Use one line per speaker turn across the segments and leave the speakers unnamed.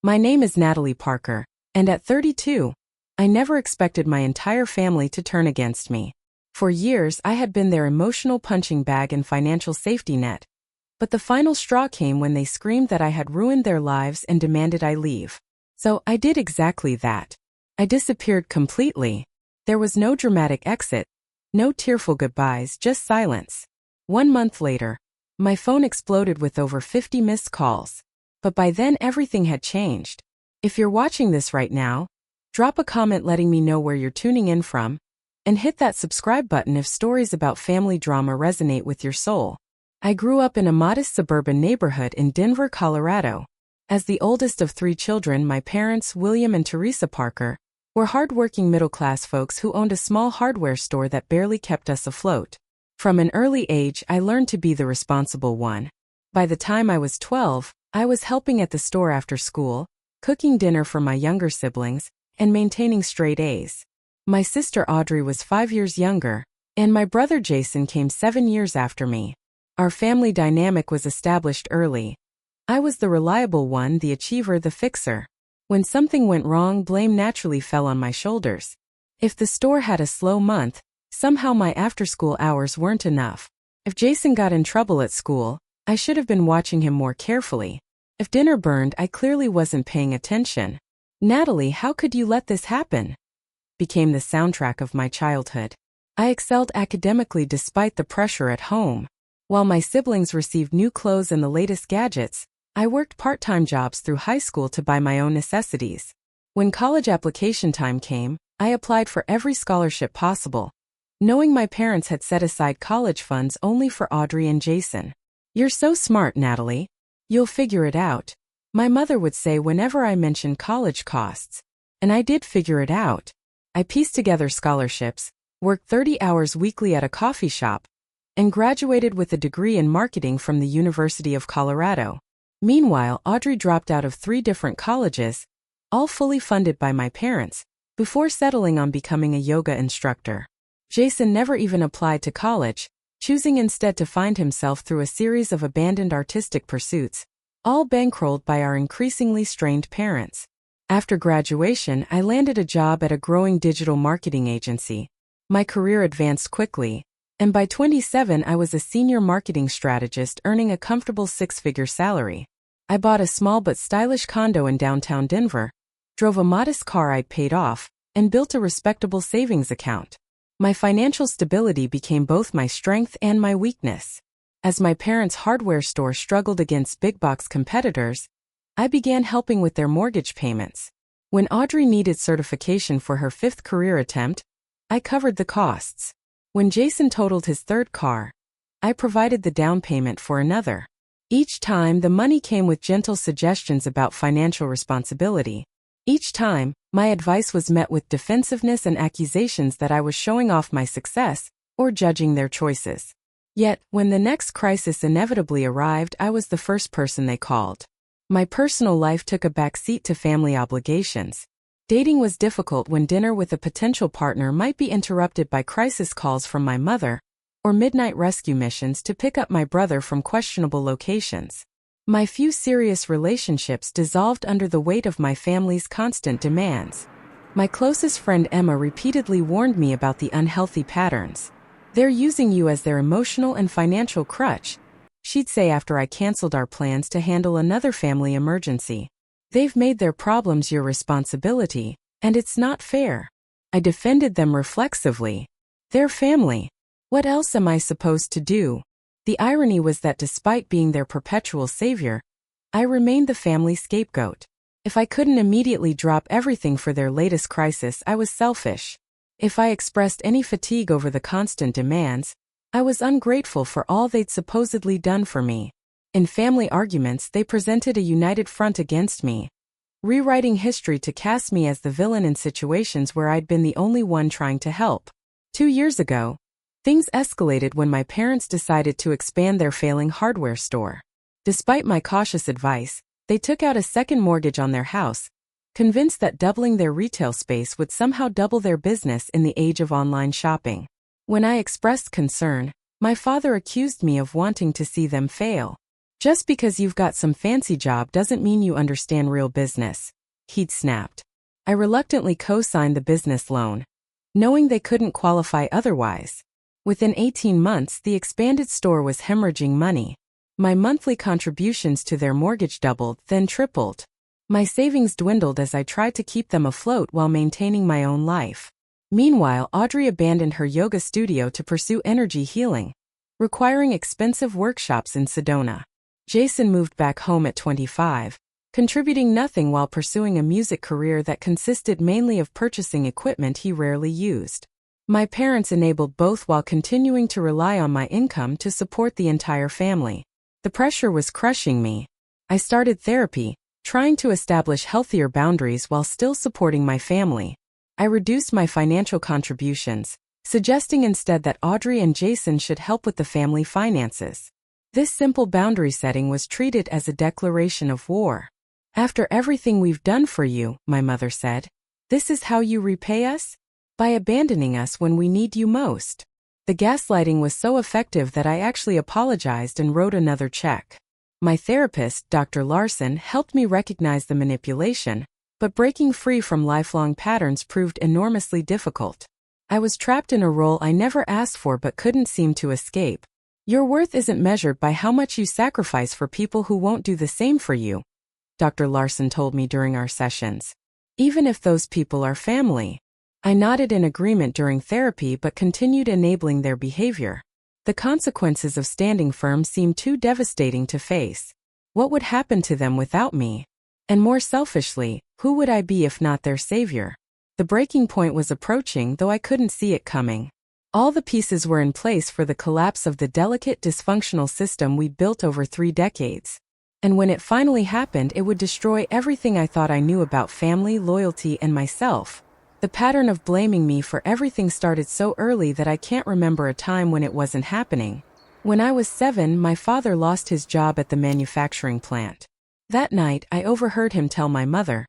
My name is Natalie Parker, and at 32, I never expected my entire family to turn against me. For years, I had been their emotional punching bag and financial safety net. But the final straw came when they screamed that I had ruined their lives and demanded I leave. So I did exactly that. I disappeared completely. There was no dramatic exit, no tearful goodbyes, just silence. 1 month later, my phone exploded with over 50 missed calls. But by then everything had changed. If you're watching this right now, drop a comment letting me know where you're tuning in from, and hit that subscribe button if stories about family drama resonate with your soul. I grew up in a modest suburban neighborhood in Denver, Colorado. As the oldest of 3 children, my parents, William and Teresa Parker, were hardworking middle-class folks who owned a small hardware store that barely kept us afloat. From an early age, I learned to be the responsible one. By the time I was 12, I was helping at the store after school, cooking dinner for my younger siblings, and maintaining straight A's. My sister Audrey was 5 years younger, and my brother Jason came 7 years after me. Our family dynamic was established early. I was the reliable one, the achiever, the fixer. When something went wrong, blame naturally fell on my shoulders. If the store had a slow month, somehow my after-school hours weren't enough. If Jason got in trouble at school, I should have been watching him more carefully. If dinner burned, I clearly wasn't paying attention. Natalie, how could you let this happen? Became the soundtrack of my childhood. I excelled academically despite the pressure at home. While my siblings received new clothes and the latest gadgets, I worked part-time jobs through high school to buy my own necessities. When college application time came, I applied for every scholarship possible, knowing my parents had set aside college funds only for Audrey and Jason. "You're so smart, Natalie. You'll figure it out," my mother would say whenever I mentioned college costs. And I did figure it out. I pieced together scholarships, worked 30 hours weekly at a coffee shop, and graduated with a degree in marketing from the University of Colorado. Meanwhile, Audrey dropped out of 3 different colleges, all fully funded by my parents, before settling on becoming a yoga instructor. Jason never even applied to college, choosing instead to find himself through a series of abandoned artistic pursuits, all bankrolled by our increasingly strained parents. After graduation, I landed a job at a growing digital marketing agency. My career advanced quickly, and by 27 I was a senior marketing strategist earning a comfortable 6-figure salary. I bought a small but stylish condo in downtown Denver, drove a modest car I'd paid off, and built a respectable savings account. My financial stability became both my strength and my weakness. As my parents' hardware store struggled against big-box competitors, I began helping with their mortgage payments. When Audrey needed certification for her 5th career attempt, I covered the costs. When Jason totaled his 3rd car, I provided the down payment for another. Each time, the money came with gentle suggestions about financial responsibility. Each time, my advice was met with defensiveness and accusations that I was showing off my success or judging their choices. Yet, when the next crisis inevitably arrived, I was the first person they called. My personal life took a back seat to family obligations. Dating was difficult when dinner with a potential partner might be interrupted by crisis calls from my mother, or midnight rescue missions to pick up my brother from questionable locations. My few serious relationships dissolved under the weight of my family's constant demands. My closest friend Emma repeatedly warned me about the unhealthy patterns. "They're using you as their emotional and financial crutch," she'd say after I canceled our plans to handle another family emergency. "They've made their problems your responsibility, and it's not fair." I defended them reflexively. "They're family. What else am I supposed to do?" The irony was that despite being their perpetual savior, I remained the family scapegoat. If I couldn't immediately drop everything for their latest crisis, I was selfish. If I expressed any fatigue over the constant demands, I was ungrateful for all they'd supposedly done for me. In family arguments, they presented a united front against me, rewriting history to cast me as the villain in situations where I'd been the only one trying to help. 2 years ago, things escalated when my parents decided to expand their failing hardware store. Despite my cautious advice, they took out a second mortgage on their house, convinced that doubling their retail space would somehow double their business in the age of online shopping. When I expressed concern, my father accused me of wanting to see them fail. Just because you've got some fancy job doesn't mean you understand real business, he'd snapped. I reluctantly co-signed the business loan, knowing they couldn't qualify otherwise. Within 18 months, the expanded store was hemorrhaging money. My monthly contributions to their mortgage doubled, then tripled. My savings dwindled as I tried to keep them afloat while maintaining my own life. Meanwhile, Audrey abandoned her yoga studio to pursue energy healing, requiring expensive workshops in Sedona. Jason moved back home at 25, contributing nothing while pursuing a music career that consisted mainly of purchasing equipment he rarely used. My parents enabled both while continuing to rely on my income to support the entire family. The pressure was crushing me. I started therapy, trying to establish healthier boundaries while still supporting my family. I reduced my financial contributions, suggesting instead that Audrey and Jason should help with the family finances. This simple boundary setting was treated as a declaration of war. After everything we've done for you, my mother said, this is how you repay us? By abandoning us when we need you most. The gaslighting was so effective that I actually apologized and wrote another check. My therapist, Dr. Larson, helped me recognize the manipulation, but breaking free from lifelong patterns proved enormously difficult. I was trapped in a role I never asked for but couldn't seem to escape. Your worth isn't measured by how much you sacrifice for people who won't do the same for you, Dr. Larson told me during our sessions. Even if those people are family. I nodded in agreement during therapy but continued enabling their behavior. The consequences of standing firm seemed too devastating to face. What would happen to them without me? And more selfishly, who would I be if not their savior? The breaking point was approaching, though I couldn't see it coming. All the pieces were in place for the collapse of the delicate, dysfunctional system we built over 3 decades. And when it finally happened, it would destroy everything I thought I knew about family, loyalty, and myself. The pattern of blaming me for everything started so early that I can't remember a time when it wasn't happening. When I was 7, my father lost his job at the manufacturing plant. That night, I overheard him tell my mother,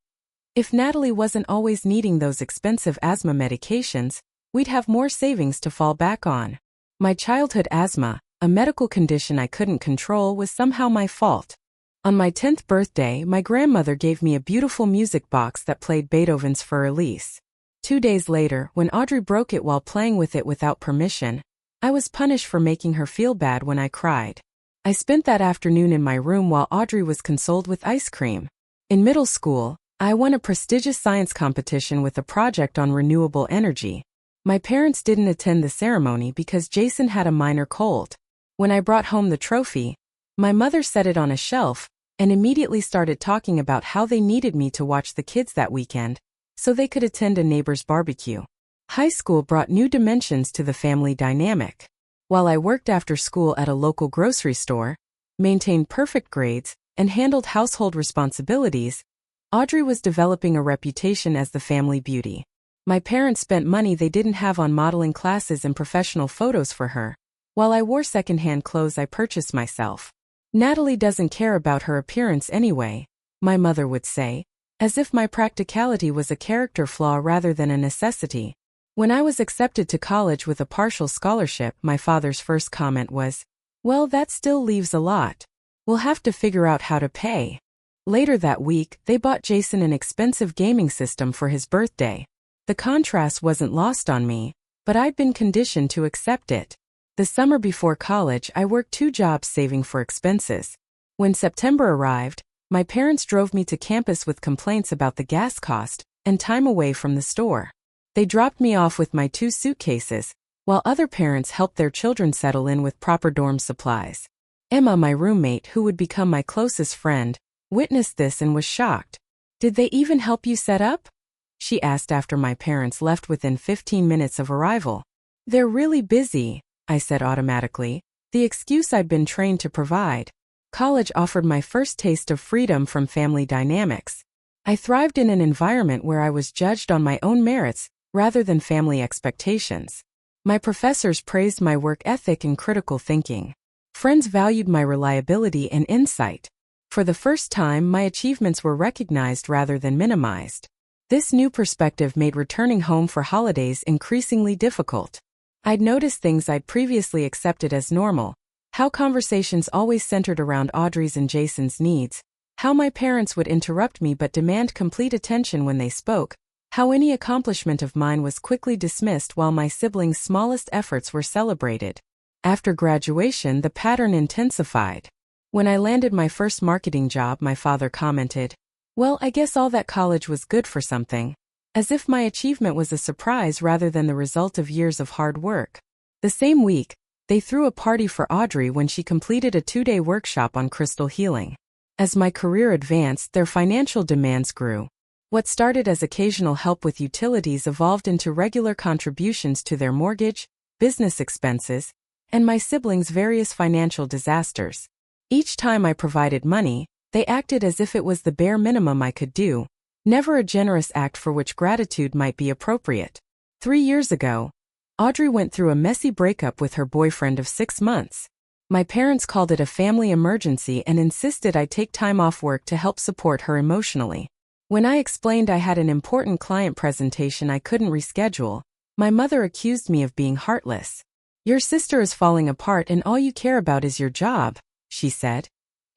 if Natalie wasn't always needing those expensive asthma medications, we'd have more savings to fall back on. My childhood asthma, a medical condition I couldn't control, was somehow my fault. On my 10th birthday, my grandmother gave me a beautiful music box that played Beethoven's Für Elise. 2 days later, when Audrey broke it while playing with it without permission, I was punished for making her feel bad when I cried. I spent that afternoon in my room while Audrey was consoled with ice cream. In middle school, I won a prestigious science competition with a project on renewable energy. My parents didn't attend the ceremony because Jason had a minor cold. When I brought home the trophy, my mother set it on a shelf and immediately started talking about how they needed me to watch the kids that weekend so they could attend a neighbor's barbecue. High school brought new dimensions to the family dynamic. While I worked after school at a local grocery store, maintained perfect grades, and handled household responsibilities, Audrey was developing a reputation as the family beauty. My parents spent money they didn't have on modeling classes and professional photos for her, while I wore secondhand clothes I purchased myself. Natalie doesn't care about her appearance anyway, my mother would say, as if my practicality was a character flaw rather than a necessity. When I was accepted to college with a partial scholarship, my father's first comment was, well, that still leaves a lot. We'll have to figure out how to pay. Later that week, they bought Jason an expensive gaming system for his birthday. The contrast wasn't lost on me, but I'd been conditioned to accept it. The summer before college, I worked 2 jobs saving for expenses. When September arrived, my parents drove me to campus with complaints about the gas cost and time away from the store. They dropped me off with my 2 suitcases, while other parents helped their children settle in with proper dorm supplies. Emma, my roommate, who would become my closest friend, witnessed this and was shocked. Did they even help you set up? She asked after my parents left within 15 minutes of arrival. They're really busy, I said automatically, the excuse I'd been trained to provide. College offered my first taste of freedom from family dynamics. I thrived in an environment where I was judged on my own merits rather than family expectations. My professors praised my work ethic and critical thinking. Friends valued my reliability and insight. For the first time, my achievements were recognized rather than minimized. This new perspective made returning home for holidays increasingly difficult. I'd noticed things I'd previously accepted as normal, How conversations always centered around Audrey's and Jason's needs. How my parents would interrupt me but demand complete attention when they spoke. How any accomplishment of mine was quickly dismissed while my siblings' smallest efforts were celebrated. After graduation, the pattern intensified. When I landed my first marketing job, my father commented, "Well, I guess all that college was good for something." As if my achievement was a surprise rather than the result of years of hard work. The same week, they threw a party for Audrey when she completed a 2-day workshop on crystal healing. As my career advanced, their financial demands grew. What started as occasional help with utilities evolved into regular contributions to their mortgage, business expenses, and my siblings' various financial disasters. Each time I provided money, they acted as if it was the bare minimum I could do, never a generous act for which gratitude might be appropriate. 3 years ago, Audrey went through a messy breakup with her boyfriend of 6 months. My parents called it a family emergency and insisted I take time off work to help support her emotionally. When I explained I had an important client presentation I couldn't reschedule, my mother accused me of being heartless. "Your sister is falling apart and all you care about is your job," she said,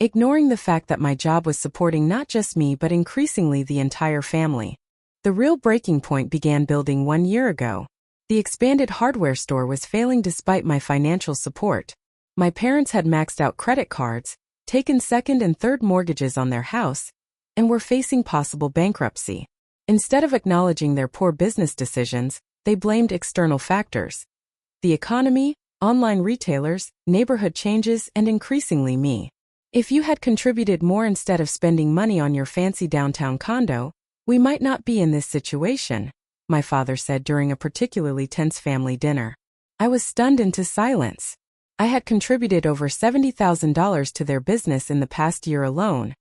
ignoring the fact that my job was supporting not just me but increasingly the entire family. The real breaking point began building 1 year ago. The expanded hardware store was failing despite my financial support. My parents had maxed out credit cards, taken second and third mortgages on their house, and were facing possible bankruptcy. Instead of acknowledging their poor business decisions, they blamed external factors. The economy, online retailers, neighborhood changes, and increasingly me. "If you had contributed more instead of spending money on your fancy downtown condo, we might not be in this situation," my father said during a particularly tense family dinner. I was stunned into silence. I had contributed over $70,000 to their business in the past year alone.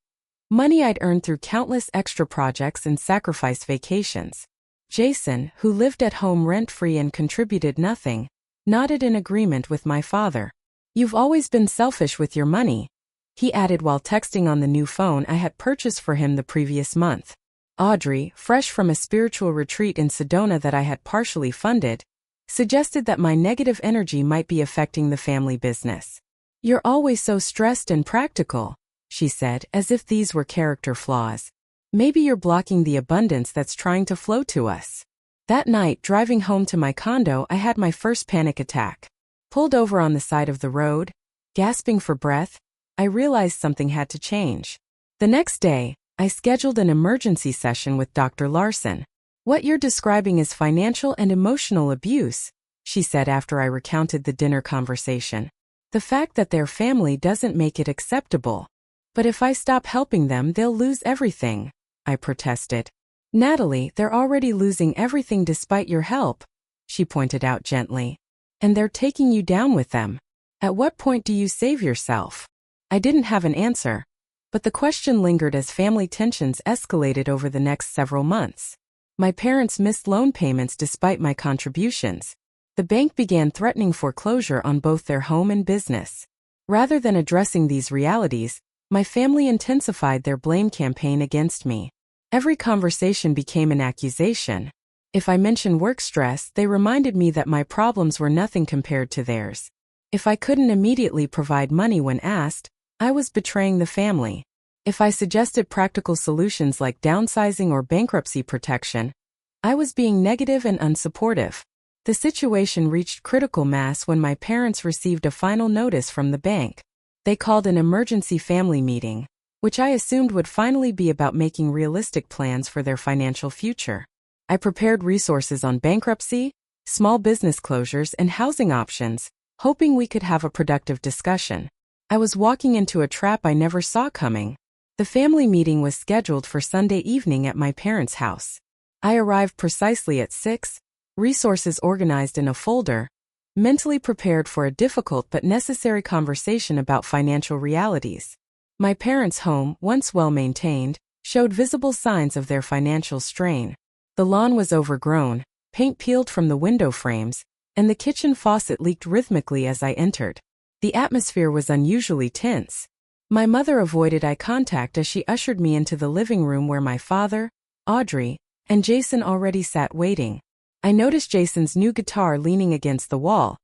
Money I'd earned through countless extra projects and sacrificed vacations. Jason, who lived at home rent-free and contributed nothing, nodded in agreement with my father. "You've always been selfish with your money," he added while texting on the new phone I had purchased for him the previous month. Audrey, fresh from a spiritual retreat in Sedona that I had partially funded, suggested that my negative energy might be affecting the family business. "You're always so stressed and practical," she said, as if these were character flaws. "Maybe you're blocking the abundance that's trying to flow to us." That night, driving home to my condo, I had my first panic attack. Pulled over on the side of the road, gasping for breath, I realized something had to change. The next day, I scheduled an emergency session with Dr. Larson. "What you're describing is financial and emotional abuse," she said after I recounted the dinner conversation. "The fact that their family doesn't make it acceptable. But if I stop helping them, they'll lose everything," I protested. "Natalie, they're already losing everything despite your help," she pointed out gently. "And they're taking you down with them. At what point do you save yourself?" I didn't have an answer, but the question lingered as family tensions escalated over the next several months. My parents missed loan payments despite my contributions. The bank began threatening foreclosure on both their home and business. Rather than addressing these realities, my family intensified their blame campaign against me. Every conversation became an accusation. If I mentioned work stress, they reminded me that my problems were nothing compared to theirs. If I couldn't immediately provide money when asked, I was betraying the family. If I suggested practical solutions like downsizing or bankruptcy protection, I was being negative and unsupportive. The situation reached critical mass when my parents received a final notice from the bank. They called an emergency family meeting, which I assumed would finally be about making realistic plans for their financial future. I prepared resources on bankruptcy, small business closures, and housing options, hoping we could have a productive discussion. I was walking into a trap I never saw coming. The family meeting was scheduled for Sunday evening at my parents' house. I arrived precisely at 6, resources organized in a folder, mentally prepared for a difficult but necessary conversation about financial realities. My parents' home, once well-maintained, showed visible signs of their financial strain. The lawn was overgrown, paint peeled from the window frames, and the kitchen faucet leaked rhythmically as I entered. The atmosphere was unusually tense. My mother avoided eye contact as she ushered me into the living room where my father, Audrey, and Jason already sat waiting. I noticed Jason's new guitar leaning against the wall,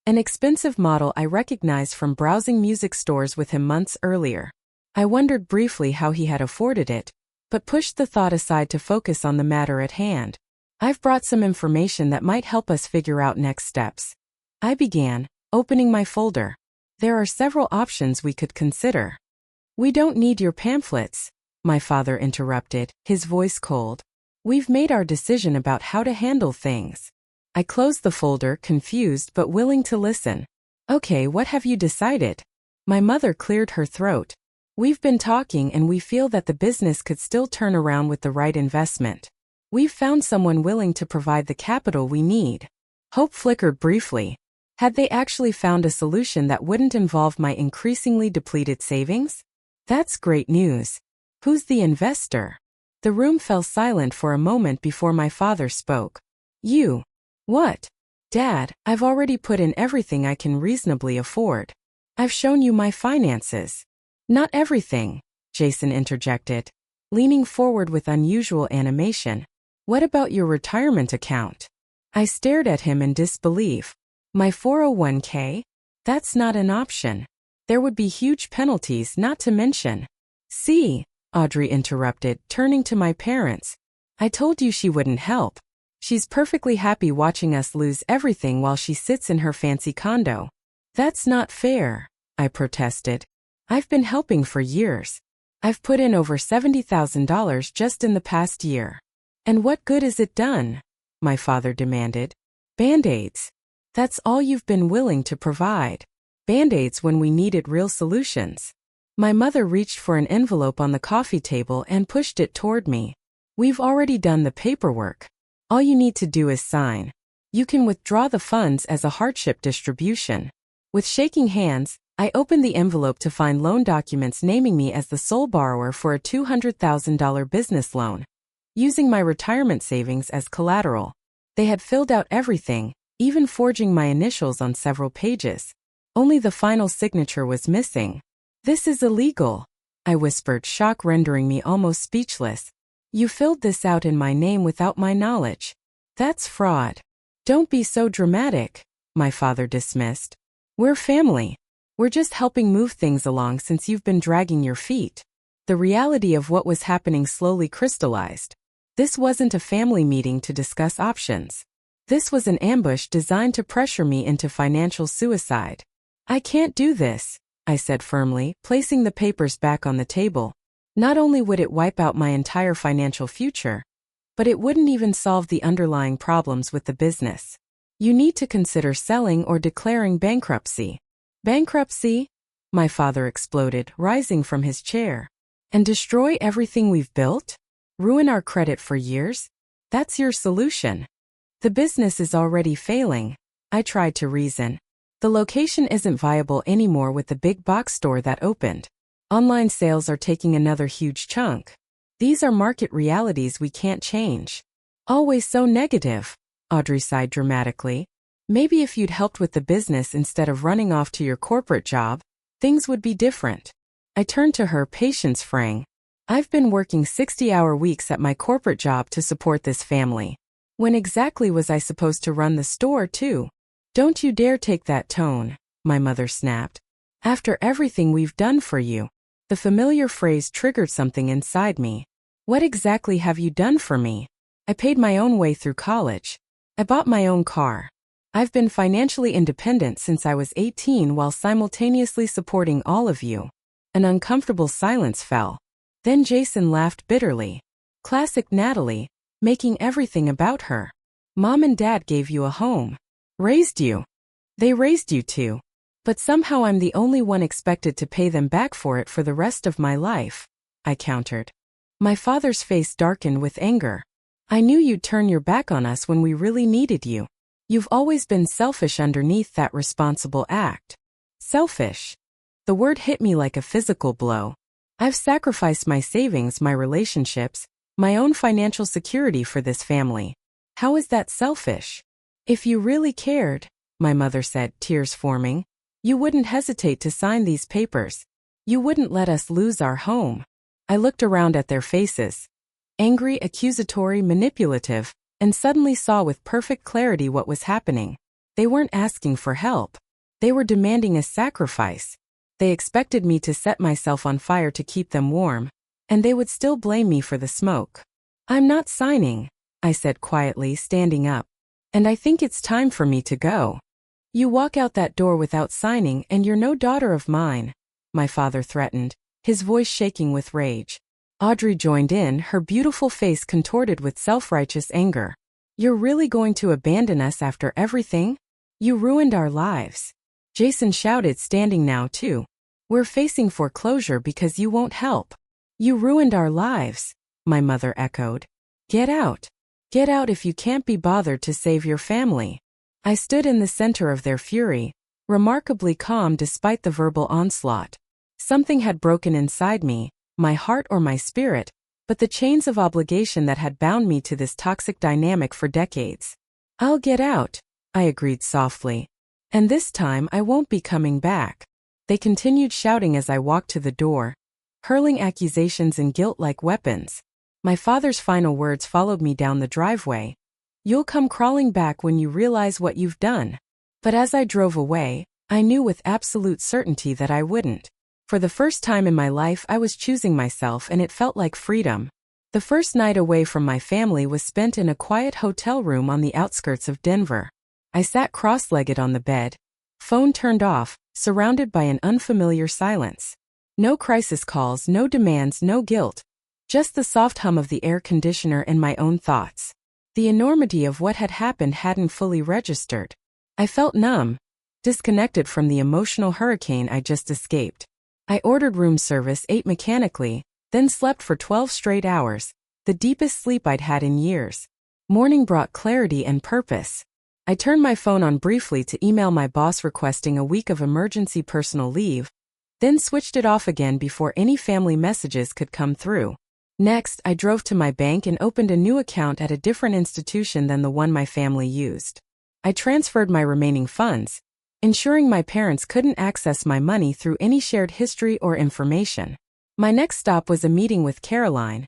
An expensive model I recognized from browsing music stores with him months earlier. I wondered briefly how he had afforded it, but pushed the thought aside to focus on the matter at hand. I've brought some information that might help us figure out next steps. I began, opening my folder. There are several options we could consider. We don't need your pamphlets, my father interrupted, his voice cold. We've made our decision about how to handle things. I closed the folder, confused but willing to listen. Okay, what have you decided? My mother cleared her throat. We've been talking and we feel that the business could still turn around with the right investment. We've found someone willing to provide the capital we need. Hope flickered briefly. Had they actually found a solution that wouldn't involve my increasingly depleted savings? That's great news. Who's the investor? The room fell silent for a moment before my father spoke. You. What? Dad, I've already put in everything I can reasonably afford. I've shown you my finances. Not everything, Jason interjected, leaning forward with unusual animation. What about your retirement account? I stared at him in disbelief. My 401k? That's not an option. There would be huge penalties, not to mention. See, Audrey interrupted, turning to my parents. I told you she wouldn't help. She's perfectly happy watching us lose everything while she sits in her fancy condo. That's not fair, I protested. I've been helping for years. I've put in over $70,000 just in the past year. And what good has it done? My father demanded. Band-aids. That's all you've been willing to provide. Band-aids when we needed real solutions. My mother reached for an envelope on the coffee table and pushed it toward me. We've already done the paperwork. All you need to do is sign. You can withdraw the funds as a hardship distribution. With shaking hands, I opened the envelope to find loan documents naming me as the sole borrower for a $200,000 business loan. Using my retirement savings as collateral. They had filled out everything, even forging my initials on several pages. Only the final signature was missing. This is illegal, I whispered, shock rendering me almost speechless. You filled this out in my name without my knowledge. That's fraud. Don't be so dramatic, my father dismissed. We're family. We're just helping move things along since you've been dragging your feet. The reality of what was happening slowly crystallized. This wasn't a family meeting to discuss options. This was an ambush designed to pressure me into financial suicide. I can't do this, I said firmly, placing the papers back on the table. Not only would it wipe out my entire financial future, but it wouldn't even solve the underlying problems with the business. You need to consider selling or declaring bankruptcy. Bankruptcy? My father exploded, rising from his chair. And destroy everything we've built? Ruin our credit for years? That's your solution. The business is already failing, I tried to reason. The location isn't viable anymore with the big box store that opened. Online sales are taking another huge chunk. These are market realities we can't change. Always so negative, Audrey sighed dramatically. Maybe if you'd helped with the business instead of running off to your corporate job, things would be different. I turned to her, patience fraying. I've been working 60-hour weeks at my corporate job to support this family. When exactly was I supposed to run the store, too? Don't you dare take that tone, my mother snapped. After everything we've done for you. The familiar phrase triggered something inside me. What exactly have you done for me? I paid my own way through college. I bought my own car. I've been financially independent since I was 18 while simultaneously supporting all of you. An uncomfortable silence fell. Then Jason laughed bitterly. Classic Natalie, making everything about her. Mom and Dad gave you a home. Raised you. They raised you too. But somehow I'm the only one expected to pay them back for it for the rest of my life, I countered. My father's face darkened with anger. I knew you'd turn your back on us when we really needed you. You've always been selfish underneath that responsible act. Selfish. The word hit me like a physical blow. I've sacrificed my savings, my relationships, my own financial security for this family. How is that selfish? If you really cared, my mother said, tears forming, you wouldn't hesitate to sign these papers. You wouldn't let us lose our home. I looked around at their faces. Angry, accusatory, manipulative, and suddenly saw with perfect clarity what was happening. They weren't asking for help. They were demanding a sacrifice. They expected me to set myself on fire to keep them warm, and they would still blame me for the smoke. "I'm not signing," I said quietly, standing up. "And I think it's time for me to go." "You walk out that door without signing and you're no daughter of mine," my father threatened, his voice shaking with rage. Audrey joined in, her beautiful face contorted with self-righteous anger. "You're really going to abandon us after everything? You ruined our lives," Jason shouted, standing now too. "We're facing foreclosure because you won't help." "You ruined our lives," my mother echoed. "Get out. Get out if you can't be bothered to save your family." I stood in the center of their fury, remarkably calm despite the verbal onslaught. Something had broken inside me, my heart or my spirit, but the chains of obligation that had bound me to this toxic dynamic for decades. "I'll get out," I agreed softly. "And this time I won't be coming back." They continued shouting as I walked to the door, hurling accusations and guilt like weapons. My father's final words followed me down the driveway. "You'll come crawling back when you realize what you've done." But as I drove away, I knew with absolute certainty that I wouldn't. For the first time in my life, I was choosing myself, and it felt like freedom. The first night away from my family was spent in a quiet hotel room on the outskirts of Denver. I sat cross-legged on the bed, phone turned off, surrounded by an unfamiliar silence. No crisis calls, no demands, no guilt. Just the soft hum of the air conditioner and my own thoughts. The enormity of what had happened hadn't fully registered. I felt numb, disconnected from the emotional hurricane I just escaped. I ordered room service, ate mechanically, then slept for 12 straight hours, the deepest sleep I'd had in years. Morning brought clarity and purpose. I turned my phone on briefly to email my boss requesting a week of emergency personal leave, then switched it off again before any family messages could come through. Next, I drove to my bank and opened a new account at a different institution than the one my family used. I transferred my remaining funds, ensuring my parents couldn't access my money through any shared history or information. My next stop was a meeting with Caroline,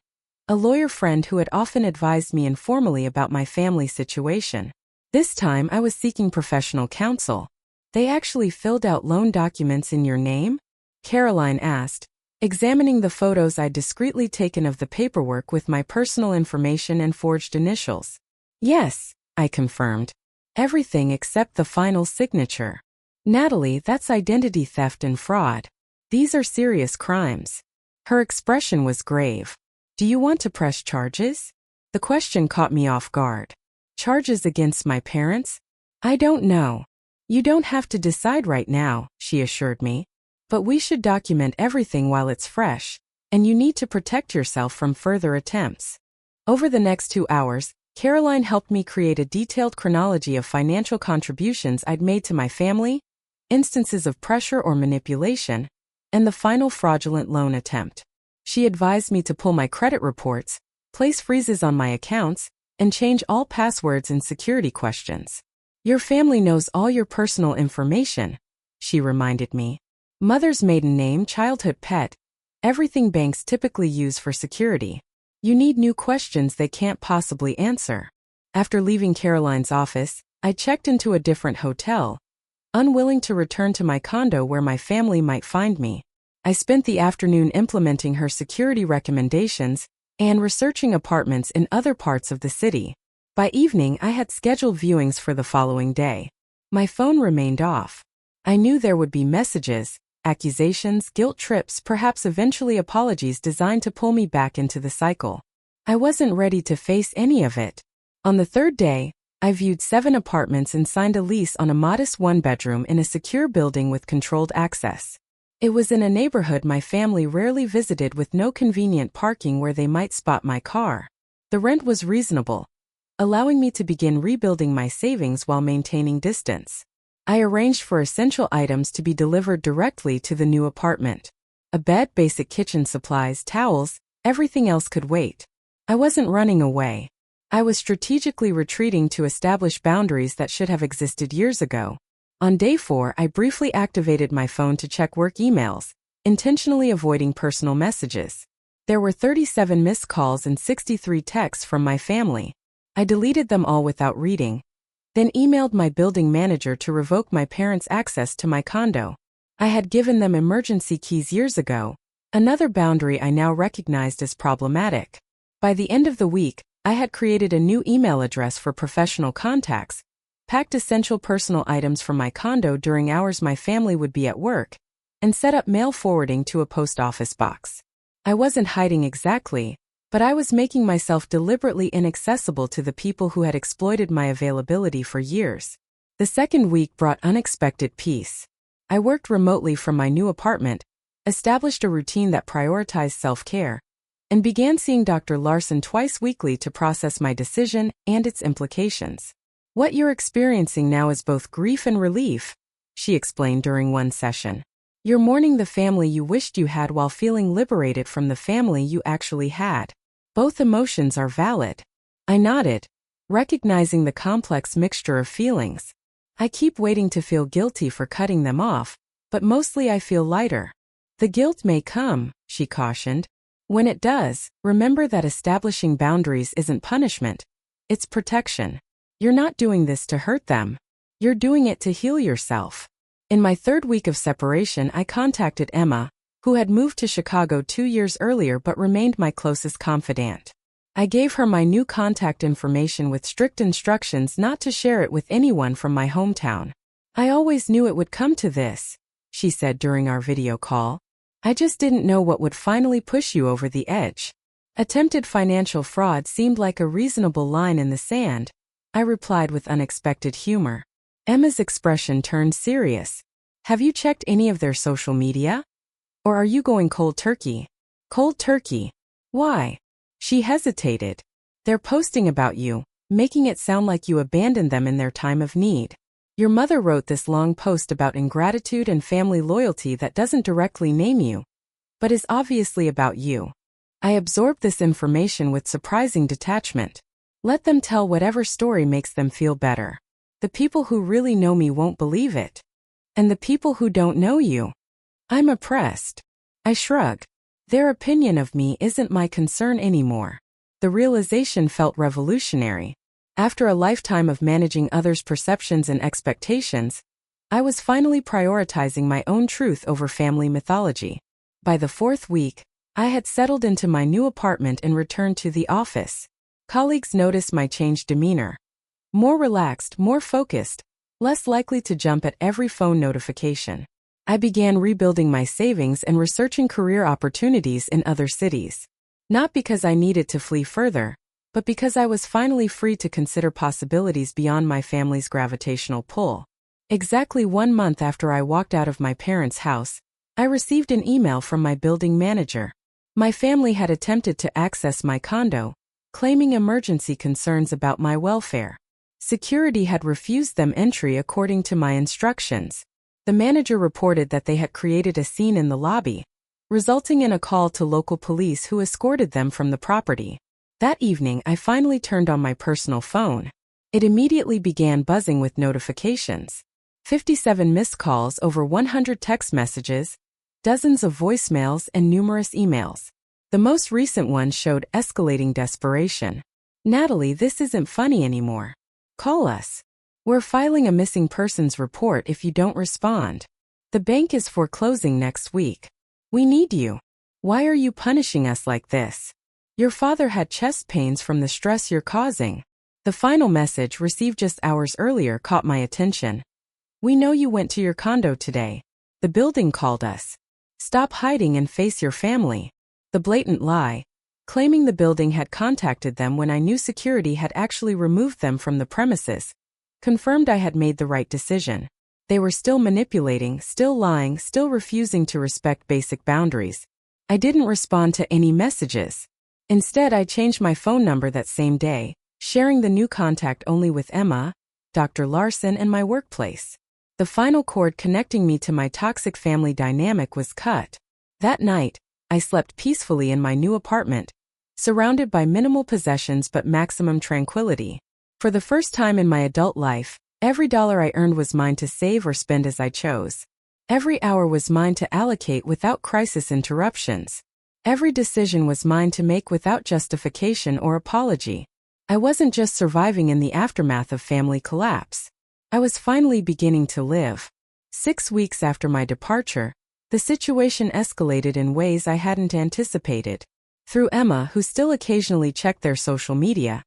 a lawyer friend who had often advised me informally about my family situation. This time I was seeking professional counsel. "They actually filled out loan documents in your name?" Caroline asked, examining the photos I'd discreetly taken of the paperwork with my personal information and forged initials. "Yes," I confirmed. "Everything except the final signature." "Natalie, that's identity theft and fraud. These are serious crimes." Her expression was grave. "Do you want to press charges?" The question caught me off guard. "Charges against my parents? I don't know." "You don't have to decide right now," she assured me. "But we should document everything while it's fresh, and you need to protect yourself from further attempts." Over the next 2 hours, Caroline helped me create a detailed chronology of financial contributions I'd made to my family, instances of pressure or manipulation, and the final fraudulent loan attempt. She advised me to pull my credit reports, place freezes on my accounts, and change all passwords and security questions. "Your family knows all your personal information," she reminded me. "Mother's maiden name, childhood pet, everything banks typically use for security. You need new questions they can't possibly answer." After leaving Caroline's office, I checked into a different hotel, unwilling to return to my condo where my family might find me. I spent the afternoon implementing her security recommendations and researching apartments in other parts of the city. By evening, I had scheduled viewings for the following day. My phone remained off. I knew there would be messages, accusations, guilt trips, perhaps eventually apologies designed to pull me back into the cycle. I wasn't ready to face any of it. On the third day, I viewed 7 apartments and signed a lease on a modest 1-bedroom in a secure building with controlled access. It was in a neighborhood my family rarely visited, with no convenient parking where they might spot my car. The rent was reasonable, allowing me to begin rebuilding my savings while maintaining distance. I arranged for essential items to be delivered directly to the new apartment. A bed, basic kitchen supplies, towels, everything else could wait. I wasn't running away. I was strategically retreating to establish boundaries that should have existed years ago. On day 4, I briefly activated my phone to check work emails, intentionally avoiding personal messages. There were 37 missed calls and 63 texts from my family. I deleted them all without reading, then emailed my building manager to revoke my parents' access to my condo. I had given them emergency keys years ago, another boundary I now recognized as problematic. By the end of the week, I had created a new email address for professional contacts, packed essential personal items from my condo during hours my family would be at work, and set up mail forwarding to a post office box. I wasn't hiding exactly, but I was making myself deliberately inaccessible to the people who had exploited my availability for years. The second week brought unexpected peace. I worked remotely from my new apartment, established a routine that prioritized self-care, and began seeing Dr. Larson twice weekly to process my decision and its implications. What you're experiencing now is both grief and relief, she explained during one session. You're mourning the family you wished you had while feeling liberated from the family you actually had. Both emotions are valid. I nodded, recognizing the complex mixture of feelings. I keep waiting to feel guilty for cutting them off, but mostly I feel lighter. The guilt may come, she cautioned. When it does, remember that establishing boundaries isn't punishment, it's protection. You're not doing this to hurt them. You're doing it to heal yourself. In my third week of separation, I contacted Emma, who had moved to Chicago 2 years earlier but remained my closest confidant. I gave her my new contact information with strict instructions not to share it with anyone from my hometown. I always knew it would come to this, she said during our video call. I just didn't know what would finally push you over the edge. Attempted financial fraud seemed like a reasonable line in the sand, I replied with unexpected humor. Emma's expression turned serious. Have you checked any of their social media? Or are you going cold turkey? Cold turkey? Why? She hesitated. They're posting about you, making it sound like you abandoned them in their time of need. Your mother wrote this long post about ingratitude and family loyalty that doesn't directly name you, but is obviously about you. I absorbed this information with surprising detachment. Let them tell whatever story makes them feel better. The people who really know me won't believe it. And the people who don't know you. I'm oppressed. I shrug. Their opinion of me isn't my concern anymore. The realization felt revolutionary. After a lifetime of managing others' perceptions and expectations, I was finally prioritizing my own truth over family mythology. By the fourth week, I had settled into my new apartment and returned to the office. Colleagues noticed my changed demeanor. More relaxed, more focused, less likely to jump at every phone notification. I began rebuilding my savings and researching career opportunities in other cities. Not because I needed to flee further, but because I was finally free to consider possibilities beyond my family's gravitational pull. Exactly 1 month after I walked out of my parents' house, I received an email from my building manager. My family had attempted to access my condo, claiming emergency concerns about my welfare. Security had refused them entry according to my instructions. The manager reported that they had created a scene in the lobby, resulting in a call to local police who escorted them from the property. That evening, I finally turned on my personal phone. It immediately began buzzing with notifications. 57 missed calls, over 100 text messages, dozens of voicemails, and numerous emails. The most recent one showed escalating desperation. Natalie, this isn't funny anymore. Call us. We're filing a missing persons report if you don't respond. The bank is foreclosing next week. We need you. Why are you punishing us like this? Your father had chest pains from the stress you're causing. The final message, received just hours earlier, caught my attention. We know you went to your condo today. The building called us. Stop hiding and face your family. The blatant lie, claiming the building had contacted them when I knew security had actually removed them from the premises, confirmed I had made the right decision. They were still manipulating, still lying, still refusing to respect basic boundaries. I didn't respond to any messages. Instead, I changed my phone number that same day, sharing the new contact only with Emma, Dr. Larson, and my workplace. The final cord connecting me to my toxic family dynamic was cut. That night, I slept peacefully in my new apartment, surrounded by minimal possessions but maximum tranquility. For the first time in my adult life, every dollar I earned was mine to save or spend as I chose. Every hour was mine to allocate without crisis interruptions. Every decision was mine to make without justification or apology. I wasn't just surviving in the aftermath of family collapse. I was finally beginning to live. 6 weeks after my departure, the situation escalated in ways I hadn't anticipated. Through Emma, who still occasionally checked their social media,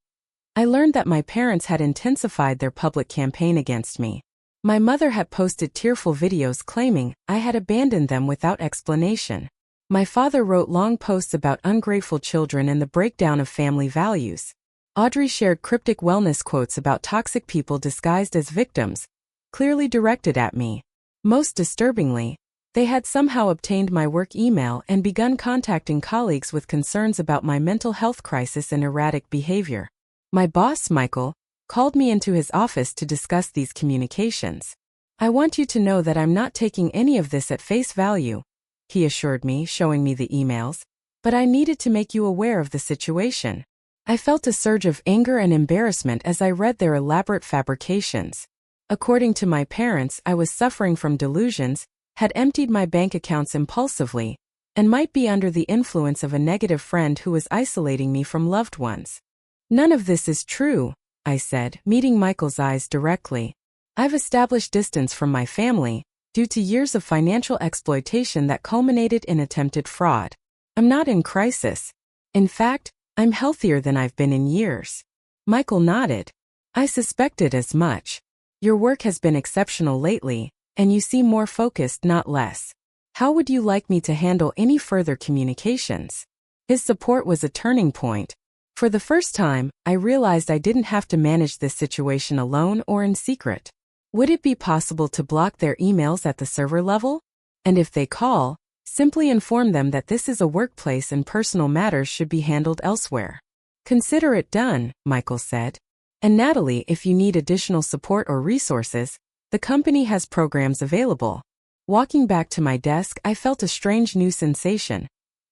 I learned that my parents had intensified their public campaign against me. My mother had posted tearful videos claiming I had abandoned them without explanation. My father wrote long posts about ungrateful children and the breakdown of family values. Audrey shared cryptic wellness quotes about toxic people disguised as victims, clearly directed at me. Most disturbingly, they had somehow obtained my work email and begun contacting colleagues with concerns about my mental health crisis and erratic behavior. My boss, Michael, called me into his office to discuss these communications. "I want you to know that I'm not taking any of this at face value," he assured me, showing me the emails, "but I needed to make you aware of the situation." I felt a surge of anger and embarrassment as I read their elaborate fabrications. According to my parents, I was suffering from delusions, had emptied my bank accounts impulsively, and might be under the influence of a negative friend who was isolating me from loved ones. "None of this is true," I said, meeting Michael's eyes directly. "I've established distance from my family, due to years of financial exploitation that culminated in attempted fraud. I'm not in crisis. In fact, I'm healthier than I've been in years." Michael nodded. "I suspected as much. Your work has been exceptional lately, and you seem more focused, not less. How would you like me to handle any further communications?" His support was a turning point. For the first time, I realized I didn't have to manage this situation alone or in secret. Would it be possible to block their emails at the server level? And if they call, simply inform them that this is a workplace and personal matters should be handled elsewhere. "Consider it done," Michael said. "And Natalie, if you need additional support or resources, the company has programs available." Walking back to my desk, I felt a strange new sensation.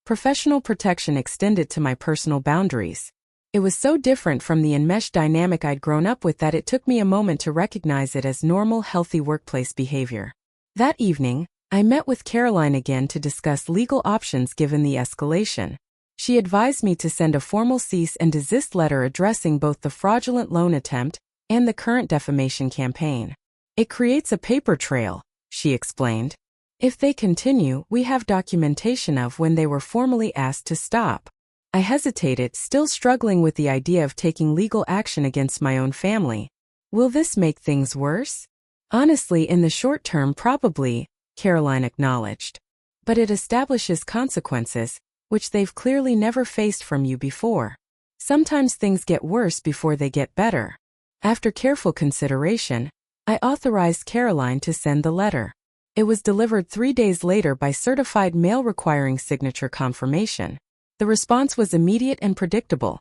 Professional protection extended to my personal boundaries. It was so different from the enmeshed dynamic I'd grown up with that it took me a moment to recognize it as normal, healthy workplace behavior. That evening, I met with Caroline again to discuss legal options given the escalation. She advised me to send a formal cease and desist letter addressing both the fraudulent loan attempt and the current defamation campaign. "It creates a paper trail," she explained. "If they continue, we have documentation of when they were formally asked to stop." I hesitated, still struggling with the idea of taking legal action against my own family. "Will this make things worse?" "Honestly, in the short term, probably," Caroline acknowledged. "But it establishes consequences, which they've clearly never faced from you before. Sometimes things get worse before they get better." After careful consideration, I authorized Caroline to send the letter. It was delivered 3 days later by certified mail requiring signature confirmation. The response was immediate and predictable.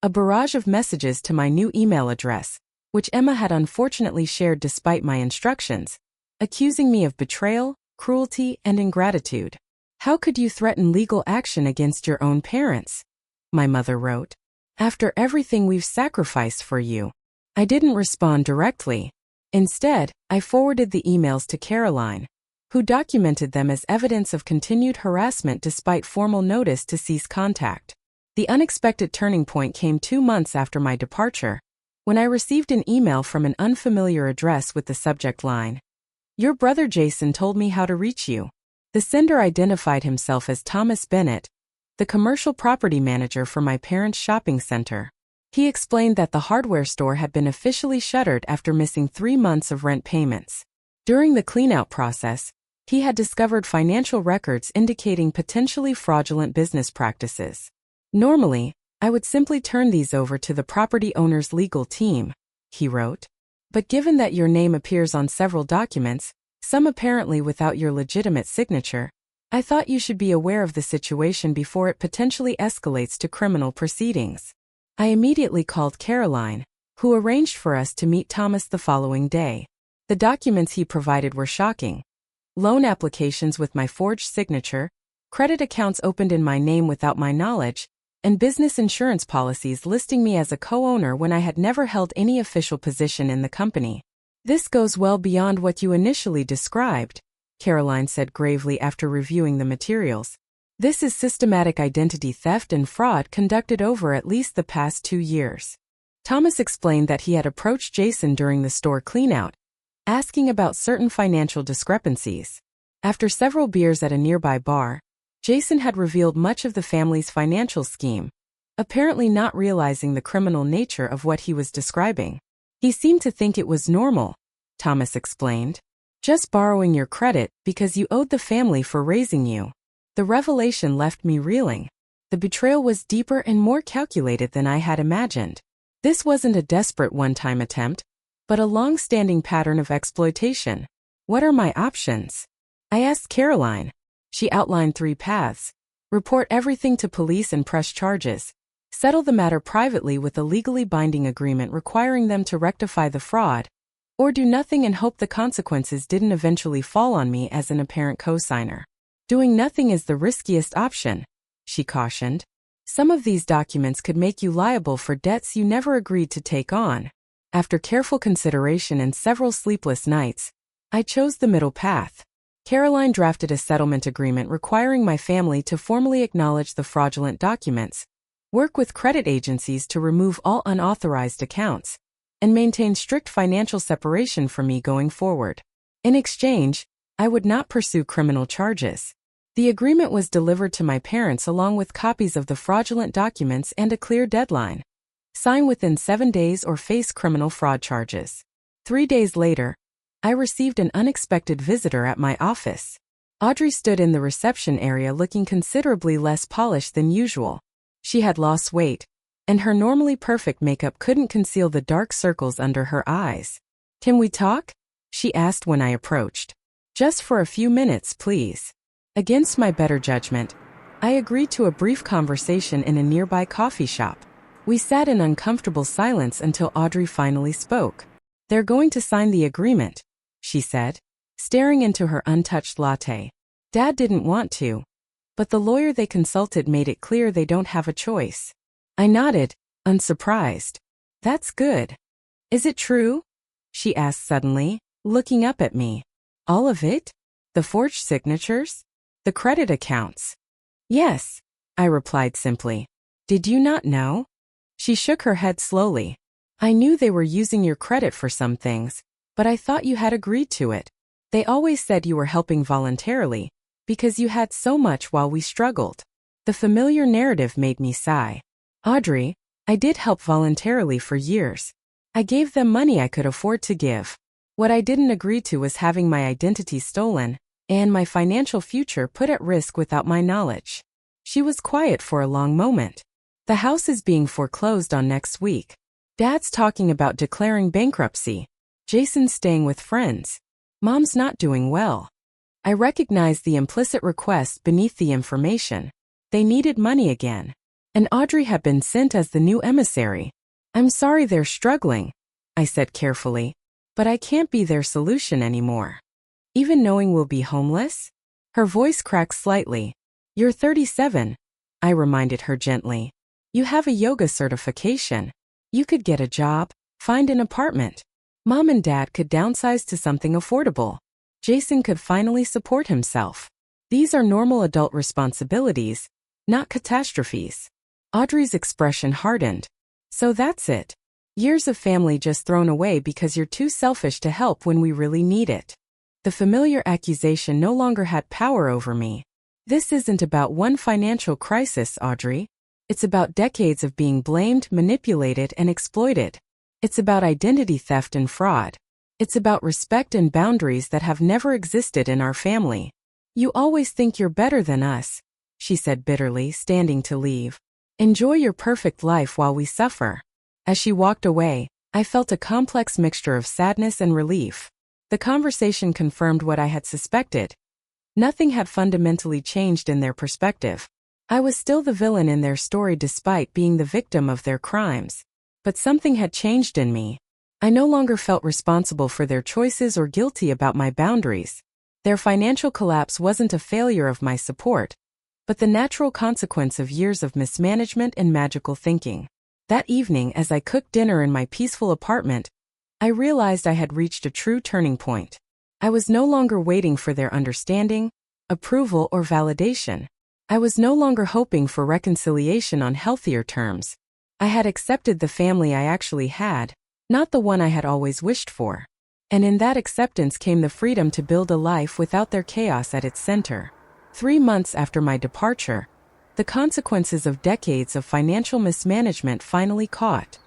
A barrage of messages to my new email address, which Emma had unfortunately shared despite my instructions, accusing me of betrayal, cruelty, and ingratitude. "How could you threaten legal action against your own parents?" my mother wrote. "After everything we've sacrificed for you." I didn't respond directly. Instead, I forwarded the emails to Caroline, who documented them as evidence of continued harassment despite formal notice to cease contact. The unexpected turning point came 2 months after my departure, when I received an email from an unfamiliar address with the subject line, "Your brother Jason told me how to reach you." The sender identified himself as Thomas Bennett, the commercial property manager for my parents' shopping center. He explained that the hardware store had been officially shuttered after missing 3 months of rent payments. During the cleanout process, he had discovered financial records indicating potentially fraudulent business practices. "Normally, I would simply turn these over to the property owner's legal team," he wrote. "But given that your name appears on several documents, some apparently without your legitimate signature, I thought you should be aware of the situation before it potentially escalates to criminal proceedings." I immediately called Caroline, who arranged for us to meet Thomas the following day. The documents he provided were shocking. Loan applications with my forged signature, credit accounts opened in my name without my knowledge, and business insurance policies listing me as a co-owner when I had never held any official position in the company. "This goes well beyond what you initially described," Caroline said gravely after reviewing the materials. "This is systematic identity theft and fraud conducted over at least the past 2 years. Thomas explained that he had approached Jason during the store cleanout, asking about certain financial discrepancies. After several beers at a nearby bar, Jason had revealed much of the family's financial scheme, apparently not realizing the criminal nature of what he was describing. He seemed to think it was normal, Thomas explained. Just borrowing your credit because you owed the family for raising you. The revelation left me reeling. The betrayal was deeper and more calculated than I had imagined. This wasn't a desperate one-time attempt, but a long-standing pattern of exploitation. What are my options? I asked Caroline. She outlined 3 paths. Report everything to police and press charges. Settle the matter privately with a legally binding agreement requiring them to rectify the fraud. Or do nothing and hope the consequences didn't eventually fall on me as an apparent co-signer. Doing nothing is the riskiest option, she cautioned. Some of these documents could make you liable for debts you never agreed to take on. After careful consideration and several sleepless nights, I chose the middle path. Caroline drafted a settlement agreement requiring my family to formally acknowledge the fraudulent documents, work with credit agencies to remove all unauthorized accounts, and maintain strict financial separation from me going forward. In exchange, I would not pursue criminal charges. The agreement was delivered to my parents along with copies of the fraudulent documents and a clear deadline. Sign within 7 days or face criminal fraud charges. 3 days later, I received an unexpected visitor at my office. Audrey stood in the reception area looking considerably less polished than usual. She had lost weight, and her normally perfect makeup couldn't conceal the dark circles under her eyes. "Can we talk?" she asked when I approached. "Just for a few minutes, please." Against my better judgment, I agreed to a brief conversation in a nearby coffee shop. We sat in uncomfortable silence until Audrey finally spoke. "They're going to sign the agreement," she said, staring into her untouched latte. "Dad didn't want to, but the lawyer they consulted made it clear they don't have a choice." I nodded, unsurprised. "That's good. Is it true?" she asked suddenly, looking up at me. "All of it? The forged signatures? The credit accounts?" "Yes," I replied simply. "Did you not know?" She shook her head slowly. "I knew they were using your credit for some things, but I thought you had agreed to it. They always said you were helping voluntarily, because you had so much while we struggled." The familiar narrative made me sigh. "Audrey, I did help voluntarily for years. I gave them money I could afford to give. What I didn't agree to was having my identity stolen, and my financial future put at risk without my knowledge." She was quiet for a long moment. "The house is being foreclosed on next week. Dad's talking about declaring bankruptcy. Jason's staying with friends. Mom's not doing well." I recognized the implicit request beneath the information. They needed money again. And Audrey had been sent as the new emissary. "I'm sorry they're struggling," I said carefully, "but I can't be their solution anymore." "Even knowing we'll be homeless?" Her voice cracked slightly. "You're 37, I reminded her gently. "You have a yoga certification. You could get a job, find an apartment. Mom and Dad could downsize to something affordable. Jason could finally support himself. These are normal adult responsibilities, not catastrophes." Audrey's expression hardened. "So that's it. Years of family just thrown away because you're too selfish to help when we really need it." The familiar accusation no longer had power over me. "This isn't about one financial crisis, Audrey. It's about decades of being blamed, manipulated, and exploited. It's about identity theft and fraud. It's about respect and boundaries that have never existed in our family. You always think you're better than us," she said bitterly, standing to leave. "Enjoy your perfect life while we suffer." As she walked away, I felt a complex mixture of sadness and relief. The conversation confirmed what I had suspected. Nothing had fundamentally changed in their perspective. I was still the villain in their story despite being the victim of their crimes. But something had changed in me. I no longer felt responsible for their choices or guilty about my boundaries. Their financial collapse wasn't a failure of my support, but the natural consequence of years of mismanagement and magical thinking. That evening, as I cooked dinner in my peaceful apartment, I realized I had reached a true turning point. I was no longer waiting for their understanding, approval, or validation. I was no longer hoping for reconciliation on healthier terms. I had accepted the family I actually had, not the one I had always wished for. And in that acceptance came the freedom to build a life without their chaos at its center. 3 months after my departure, the consequences of decades of financial mismanagement finally caught